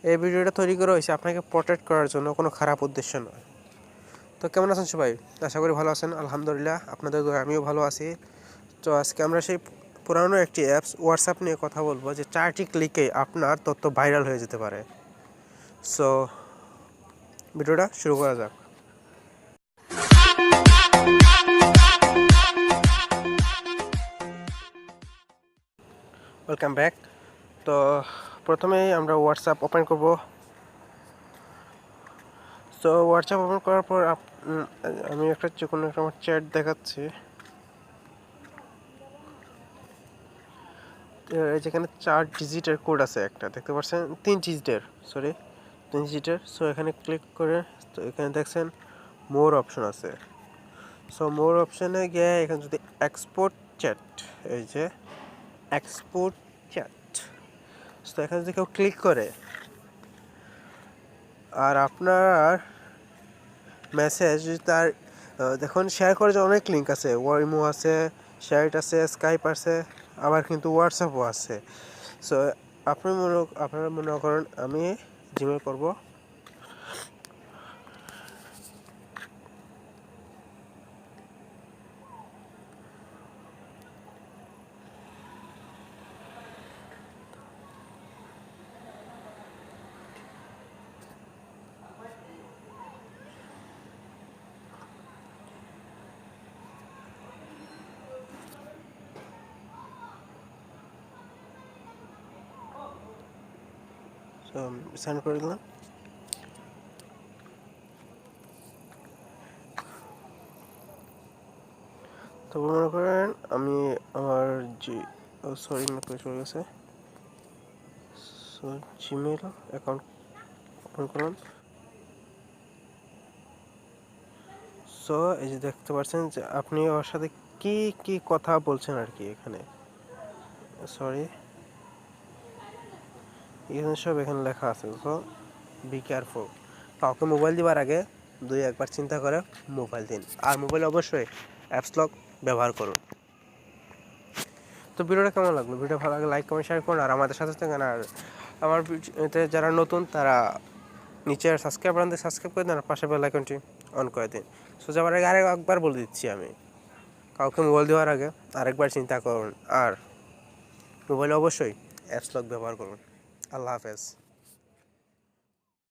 এই ভিডিওটা তৈরি করা হয়েছে আপনাকে প্রোটেক্ট করার জন্য, কোনো খারাপ উদ্দেশ্য নয়। তো কেমন আছেন সবাই? আশা করি ভালো আছেন। আলহামদুলিল্লাহ, আপনাদের দোয়ায় আমিও ভালো আছি। তো আজকে আমরা সেই পুরানো একটি অ্যাপস হোয়াটসঅ্যাপ নিয়ে কথা বলবো, যে 4টি ক্লিকে আপনার তথ্য ভাইরাল হয়ে যেতে পারে। সো ভিডিওটা শুরু করা যাক। Welcome back. তো প্রথমেই আমরা হোয়াটসঅ্যাপ ওপেন করব। তো হোয়াটসঅ্যাপ ওপেন করার পর আমি একটা কোনো একটা আমার চ্যাট দেখাচ্ছি। যেখানে 4 ডিজিটের কোড আছে, একটা দেখতে পাচ্ছেন, 3 ডিজিটের, সরি 3 ডিজিটের। সো এখানে ক্লিক করে, তো এখানে দেখছেন মোর অপশন আছে। সো মোর অপশনে গিয়ে এখানে যদি এক্সপোর্ট চ্যাট, এই যে এক্সপোর্ট চ্যাট, তো এখানে যদি কেউ ক্লিক করে আর আপনার মেসেজ তার দেখুন শেয়ার করার জন্য অনেক লিঙ্ক আছে, ওয়াইমো আছে, শেয়ার আছে, স্কাইপ আছে, আবার কিন্তু হোয়াটসঅ্যাপও আছে। সো আপনারা মনে করেন আমি জিমেল করব। সেন্ড করে দিলাম। তো মনে করেন আমি আমার সরি মেসেজ চলে গেছে। সো জিমেল অ্যাকাউন্ট ওপেন করলাম। সো এই যে দেখতে পাচ্ছেন যে আপনি ওর সাথে কি কি কথা বলছেন আর কি, এখানে সরি এখানে সব এখানে লেখা আছে। So be careful. কাউকে মোবাইল দিবার আগে একবার চিন্তা করে মোবাইল দিন, আর মোবাইলে অবশ্যই অ্যাপস লক ব্যবহার করুন। তো ভিডিওটা কেমন লাগলো? ভিডিও ভালো লাগলে লাইক কমেন্ট শেয়ার করুন, আর আমাদের সাথে থাকেন। আর আমার এতে যারা নতুন তারা নিচের সাবস্ক্রাইব বাটন দিয়ে সাবস্ক্রাইব করে দিন, আর পাশে বেল আইকনটি অন করে দিন। সো যাবার আগে আরেকবার বলে দিচ্ছি, আমি কাউকে মোবাইল দেওয়ার আগে আরেকবার চিন্তা করুন, আর মোবাইলে অবশ্যই অ্যাপস লক ব্যবহার করুন। আল্লাহ হাফেজ।